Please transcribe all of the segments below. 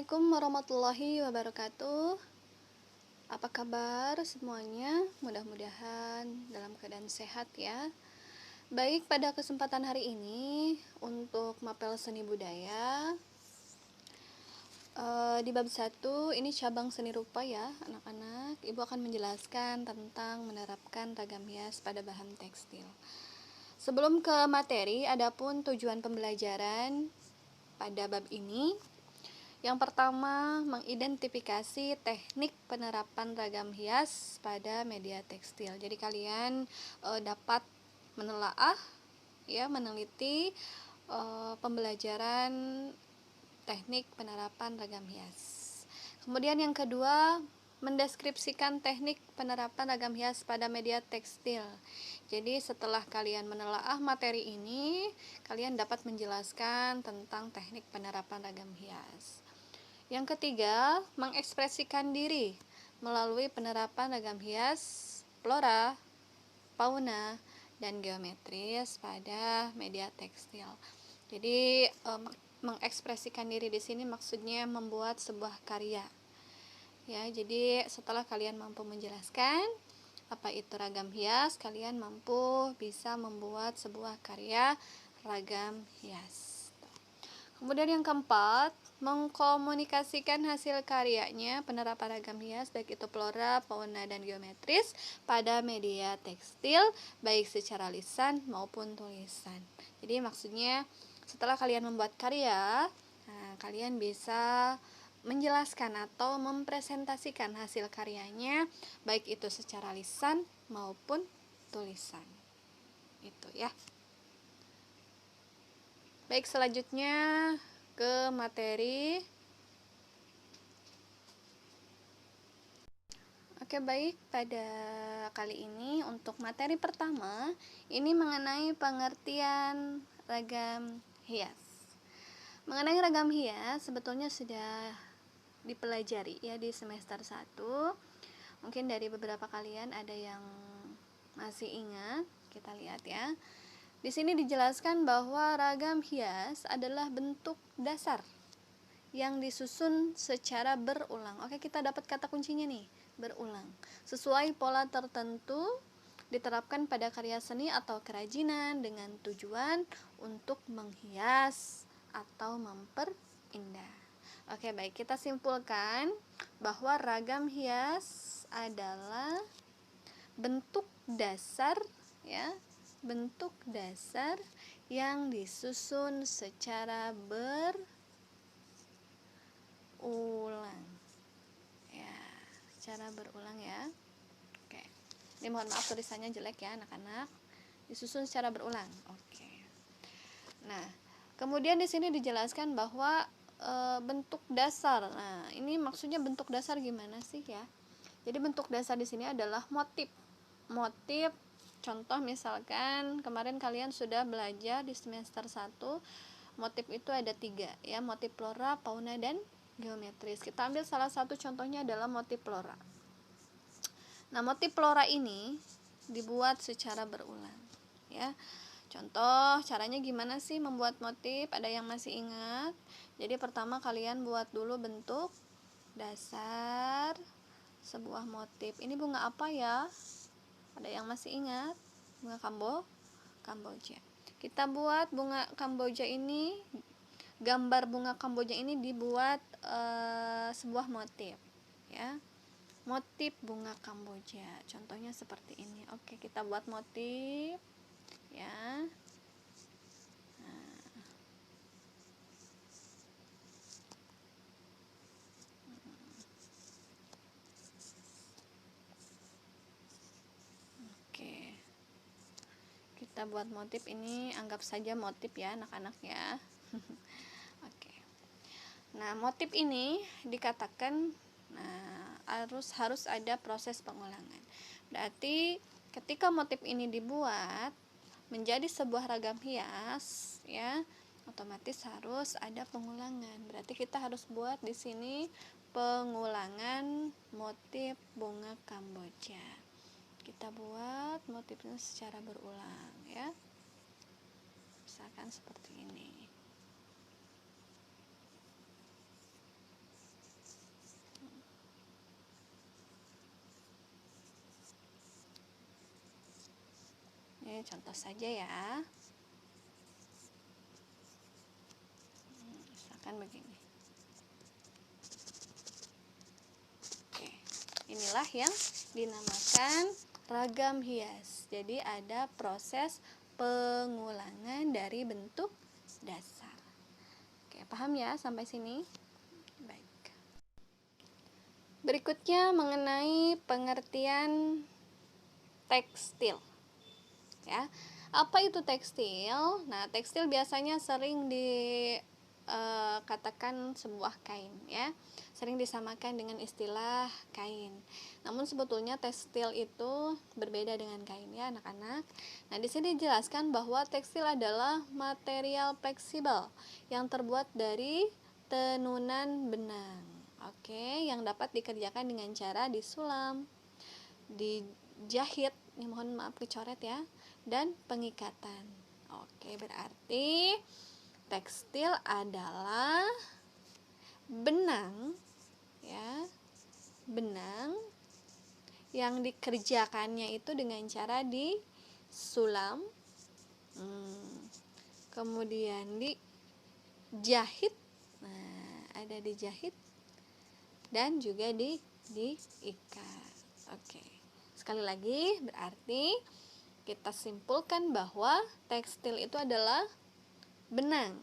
Assalamualaikum warahmatullahi wabarakatuh. Apa kabar semuanya? Mudah-mudahan dalam keadaan sehat ya. Baik, pada kesempatan hari ini untuk mapel seni budaya di bab 1 ini cabang seni rupa ya anak-anak. Ibu akan menjelaskan tentang menerapkan ragam hias pada bahan tekstil. Sebelum ke materi, adapun tujuan pembelajaran pada bab ini. Yang pertama, mengidentifikasi teknik penerapan ragam hias pada media tekstil. Jadi kalian dapat menelaah ya, meneliti pembelajaran teknik penerapan ragam hias. Kemudian yang kedua, mendeskripsikan teknik penerapan ragam hias pada media tekstil. Jadi setelah kalian menelaah materi ini, kalian dapat menjelaskan tentang teknik penerapan ragam hias. Yang ketiga, mengekspresikan diri melalui penerapan ragam hias, flora, fauna, dan geometris pada media tekstil. Jadi mengekspresikan diri di sini maksudnya membuat sebuah karya. Ya, jadi setelah kalian mampu menjelaskan apa itu ragam hias, kalian mampu bisa membuat sebuah karya ragam hias. Kemudian yang keempat, mengkomunikasikan hasil karyanya penerapan ragam hias baik itu flora, fauna, dan geometris pada media tekstil baik secara lisan maupun tulisan. Jadi maksudnya setelah kalian membuat karya, kalian bisa menjelaskan atau mempresentasikan hasil karyanya baik itu secara lisan maupun tulisan. Itu ya. Baik, selanjutnya ke materi. Oke, baik, pada kali ini untuk materi pertama ini mengenai pengertian ragam hias. Mengenai ragam hias sebetulnya sudah dipelajari ya di semester 1. Mungkin dari beberapa kalian ada yang masih ingat. Kita lihat ya. Di sini dijelaskan bahwa ragam hias adalah bentuk dasar yang disusun secara berulang. Oke, kita dapat kata kuncinya nih, berulang. Sesuai pola tertentu diterapkan pada karya seni atau kerajinan dengan tujuan untuk menghias atau memperindah. Oke, baik, kita simpulkan bahwa ragam hias adalah bentuk dasar ya, bentuk dasar yang disusun secara berulang ya, secara berulang ya. Oke, ini mohon maaf tulisannya jelek ya anak-anak, disusun secara berulang. Oke, nah kemudian di sini dijelaskan bahwa bentuk dasar. Nah, ini maksudnya bentuk dasar gimana sih ya? Jadi bentuk dasar di sini adalah motif. Contoh misalkan kemarin kalian sudah belajar di semester 1, motif itu ada 3 ya, motif flora, fauna, dan geometris. Kita ambil salah satu contohnya adalah motif flora. Nah, motif flora ini dibuat secara berulang ya. Contoh caranya gimana sih membuat motif? Ada yang masih ingat? Jadi pertama kalian buat dulu bentuk dasar sebuah motif. Ini bunga apa ya? Ada yang masih ingat? Bunga Kamboja. Kita buat bunga Kamboja ini, gambar bunga Kamboja ini dibuat sebuah motif ya. Motif bunga Kamboja. Contohnya seperti ini. Oke, kita buat motif ya. Kita buat motif ini, anggap saja motif ya anak-anak ya. Oke. Nah, motif ini dikatakan harus ada proses pengulangan. Berarti ketika motif ini dibuat menjadi sebuah ragam hias ya, otomatis harus ada pengulangan. Berarti kita harus buat di sini pengulangan motif bunga Kamboja. Kita buat motifnya secara berulang ya, misalkan seperti ini. contoh saja ya. Misalkan begini. Oke, inilah yang dinamakan ragam hias. Jadi ada proses pengulangan dari bentuk dasar. Oke, paham ya sampai sini? Baik. Berikutnya mengenai pengertian tekstil. Ya. Apa itu tekstil? Nah, tekstil biasanya sering dikatakan sebuah kain ya. Sering disamakan dengan istilah kain. Namun sebetulnya tekstil itu berbeda dengan kain ya, anak-anak. Nah, di sini dijelaskan bahwa tekstil adalah material fleksibel yang terbuat dari tenunan benang. Oke, yang dapat dikerjakan dengan cara disulam, dijahit, mohon maaf dicoret ya, dan pengikatan. Oke, berarti tekstil adalah benang ya, benang yang dikerjakannya itu dengan cara disulam, kemudian dijahit, nah ada dijahit dan juga diikat. Oke, sekali lagi berarti kita simpulkan bahwa tekstil itu adalah benang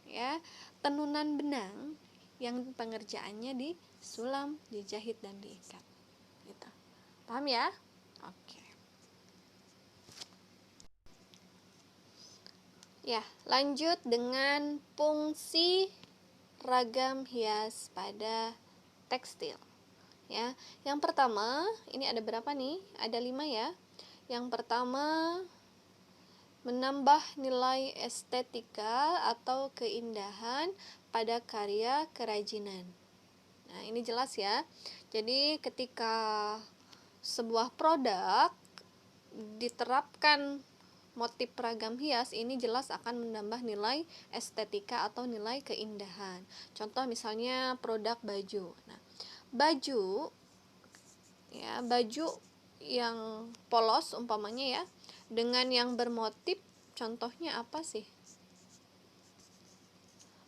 ya, tenunan benang yang pengerjaannya disulam, dijahit dan diikat. Gitu. Paham ya? Oke. Ya, lanjut dengan fungsi ragam hias pada tekstil. Ya, yang pertama, ini ada berapa nih? Ada 5 ya. Yang pertama, menambah nilai estetika atau keindahan pada karya kerajinan. Nah, ini jelas ya. Jadi ketika sebuah produk diterapkan motif ragam hias, ini jelas akan menambah nilai estetika atau nilai keindahan. Contoh misalnya produk baju. Nah, baju ya, baju yang polos umpamanya ya, dengan yang bermotif, contohnya apa sih?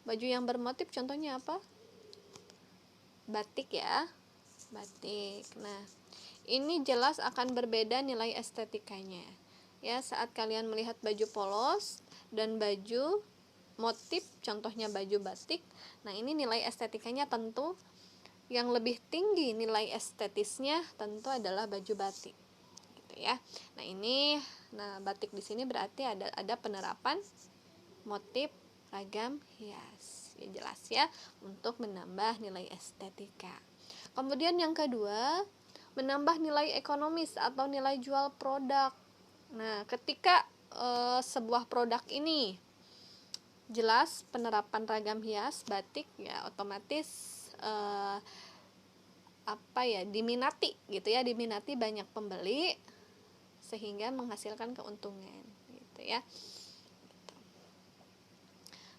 Baju yang bermotif contohnya apa? Batik ya, batik. Nah, ini jelas akan berbeda nilai estetikanya ya, saat kalian melihat baju polos dan baju motif, contohnya baju batik. Nah, ini nilai estetikanya tentu yang lebih tinggi, nilai estetisnya tentu adalah baju batik gitu ya. Nah, ini batik di sini berarti ada penerapan motif ragam hias. Ya, jelas ya, untuk menambah nilai estetika. Kemudian yang kedua, menambah nilai ekonomis atau nilai jual produk. Nah, ketika sebuah produk ini jelas penerapan ragam hias batik ya, otomatis diminati gitu ya, diminati banyak pembeli sehingga menghasilkan keuntungan gitu ya.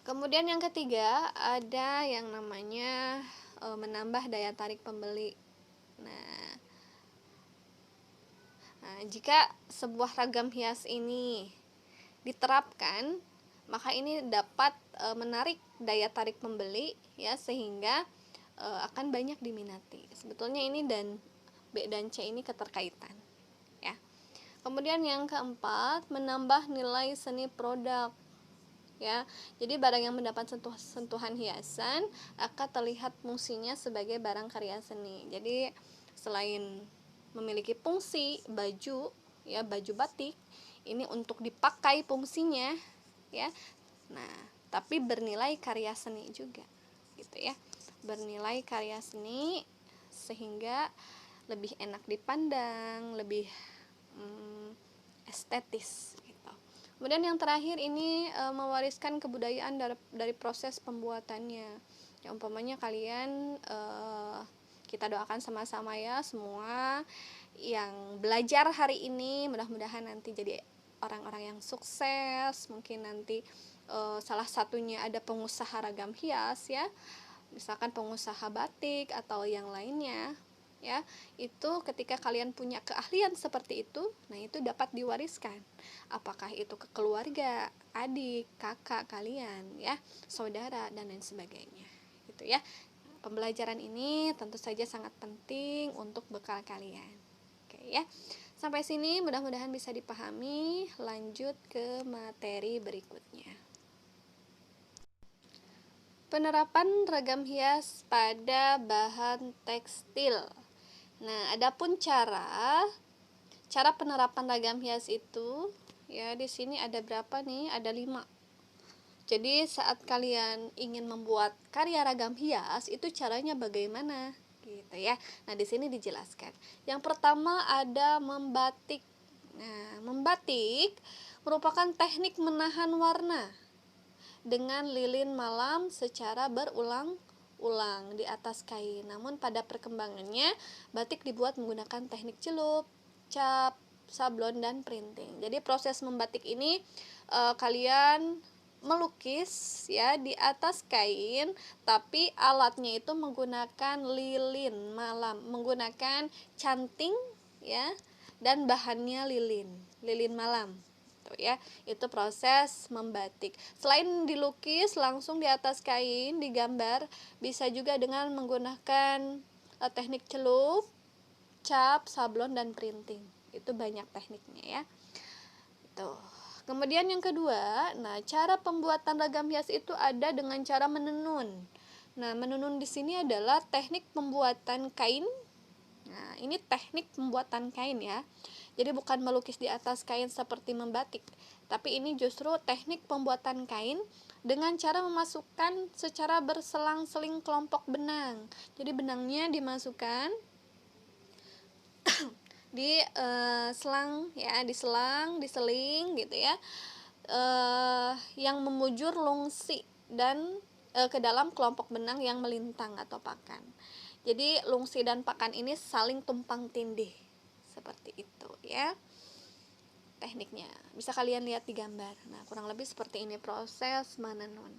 Kemudian yang ketiga, ada yang namanya menambah daya tarik pembeli. Nah, jika sebuah ragam hias ini diterapkan, maka ini dapat menarik daya tarik pembeli ya, sehingga akan banyak diminati. Sebetulnya ini dan B dan C ini keterkaitan ya. Kemudian yang keempat, menambah nilai seni produk ya. Jadi barang yang mendapat sentuhan hiasan akan terlihat fungsinya sebagai barang karya seni. Jadi selain memiliki fungsi baju ya, baju batik ini untuk dipakai fungsinya ya. Nah, tapi bernilai karya seni juga gitu ya. Bernilai karya seni sehingga lebih enak dipandang, lebih estetis gitu. Kemudian yang terakhir ini mewariskan kebudayaan dari proses pembuatannya. Ya, umpamanya kalian kita doakan sama-sama ya, semua yang belajar hari ini mudah-mudahan nanti jadi orang-orang yang sukses. Mungkin nanti salah satunya ada pengusaha ragam hias ya, misalkan pengusaha batik atau yang lainnya. ya. Itu ketika kalian punya keahlian seperti itu, nah itu dapat diwariskan. Apakah itu ke keluarga, adik, kakak kalian, ya, saudara dan lain sebagainya. Gitu ya. Pembelajaran ini tentu saja sangat penting untuk bekal kalian. Oke ya. Sampai sini mudah-mudahan bisa dipahami. Lanjut ke materi berikutnya. Penerapan ragam hias pada bahan tekstil. Nah, adapun cara penerapan ragam hias itu, ya di sini ada berapa nih? Ada 5. Jadi saat kalian ingin membuat karya ragam hias, itu caranya bagaimana? Gitu ya. Nah, di sini dijelaskan. Yang pertama ada membatik. Nah, membatik merupakan teknik menahan warna dengan lilin malam secara berulang-ulang di atas kain. Namun pada perkembangannya, batik dibuat menggunakan teknik celup, cap, sablon, dan printing. Jadi proses membatik ini kalian melukis ya di atas kain, tapi alatnya itu menggunakan lilin malam, menggunakan canting ya, dan bahannya lilin malam ya. Itu proses membatik. Selain dilukis langsung di atas kain, digambar, bisa juga dengan menggunakan teknik celup, cap, sablon, dan printing. Itu banyak tekniknya ya. Itu. Kemudian yang kedua, nah cara pembuatan ragam hias itu ada dengan cara menenun. Nah, menenun di sini adalah teknik pembuatan kain. Nah, ini teknik pembuatan kain ya. Jadi bukan melukis di atas kain seperti membatik, tapi ini justru teknik pembuatan kain dengan cara memasukkan secara berselang-seling kelompok benang. Jadi benangnya dimasukkan di selang ya, diseling gitu ya. Yang memujur lungsi dan ke dalam kelompok benang yang melintang atau pakan. Jadi lungsi dan pakan ini saling tumpang tindih. Seperti itu ya tekniknya. Bisa kalian lihat di gambar. Nah, kurang lebih seperti ini proses menenun.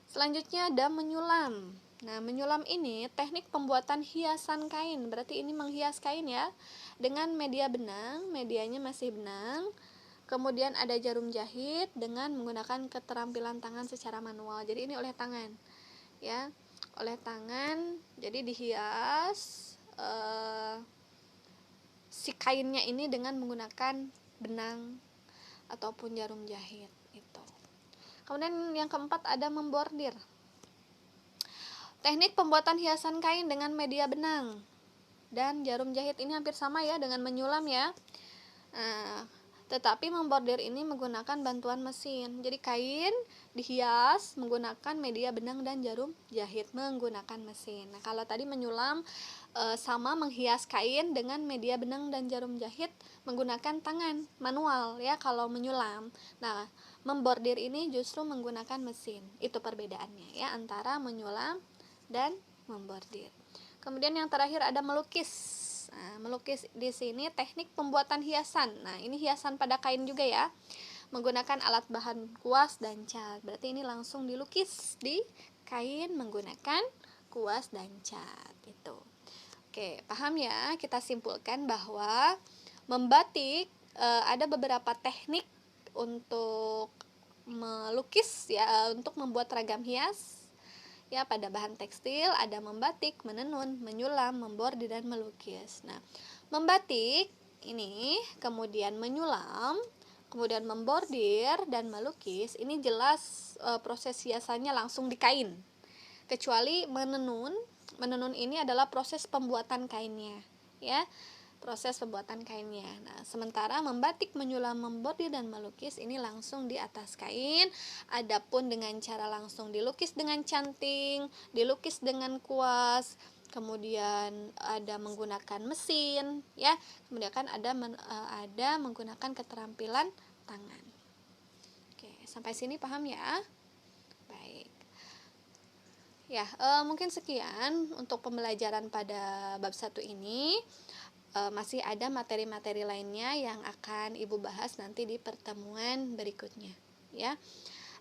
Selanjutnya ada menyulam. Nah, menyulam ini teknik pembuatan hiasan kain. Berarti ini menghias kain ya. Dengan media benang, medianya masih benang. Kemudian ada jarum jahit dengan menggunakan keterampilan tangan secara manual. Jadi ini oleh tangan. Ya, oleh tangan. Jadi dihias si kainnya ini dengan menggunakan benang ataupun jarum jahit itu. Kemudian yang keempat ada membordir. Teknik pembuatan hiasan kain dengan media benang dan jarum jahit ini hampir sama ya dengan menyulam ya. Nah, tetapi membordir ini menggunakan bantuan mesin. Jadi kain dihias menggunakan media benang dan jarum jahit menggunakan mesin. Nah, kalau tadi menyulam sama menghias kain dengan media benang dan jarum jahit menggunakan tangan manual ya kalau menyulam. Nah, membordir ini justru menggunakan mesin. Itu perbedaannya ya antara menyulam dan membordir. Kemudian yang terakhir ada melukis. Nah, melukis di sini teknik pembuatan hiasan. Nah, ini hiasan pada kain juga ya. Menggunakan alat bahan kuas dan cat. Berarti ini langsung dilukis di kain menggunakan kuas dan cat. Itu. Oke, paham ya? Kita simpulkan bahwa membatik ada beberapa teknik untuk melukis ya, untuk membuat ragam hias. Ya, pada bahan tekstil ada membatik, menenun, menyulam, membordir, dan melukis. Nah, membatik ini, kemudian menyulam, kemudian membordir dan melukis, ini jelas proses hiasannya langsung di kain. Kecuali menenun ini adalah proses pembuatan kainnya, ya. Proses pembuatan kainnya. Nah, sementara membatik, menyulam, membordir, dan melukis ini langsung di atas kain. Adapun dengan cara langsung dilukis dengan canting, dilukis dengan kuas, kemudian ada menggunakan mesin, ya. Kemudian kan ada menggunakan keterampilan tangan. Oke, sampai sini paham ya? Baik. Ya, mungkin sekian untuk pembelajaran pada bab 1 ini. Masih ada materi-materi lainnya yang akan Ibu bahas nanti di pertemuan berikutnya ya.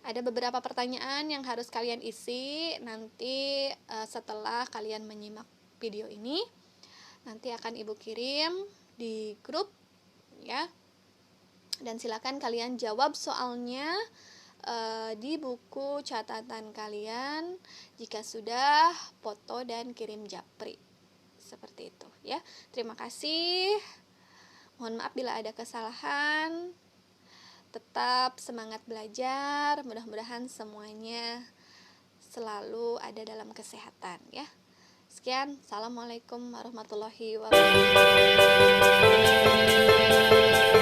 Ada beberapa pertanyaan yang harus kalian isi nanti setelah kalian menyimak video ini. Nanti akan Ibu kirim di grup ya. Dan silakan kalian jawab soalnya di buku catatan kalian. Jika sudah, foto dan kirim japri. Seperti itu ya. Terima kasih. Mohon maaf bila ada kesalahan. Tetap semangat belajar. Mudah-mudahan semuanya selalu ada dalam kesehatan ya. Sekian, assalamualaikum warahmatullahi wabarakatuh.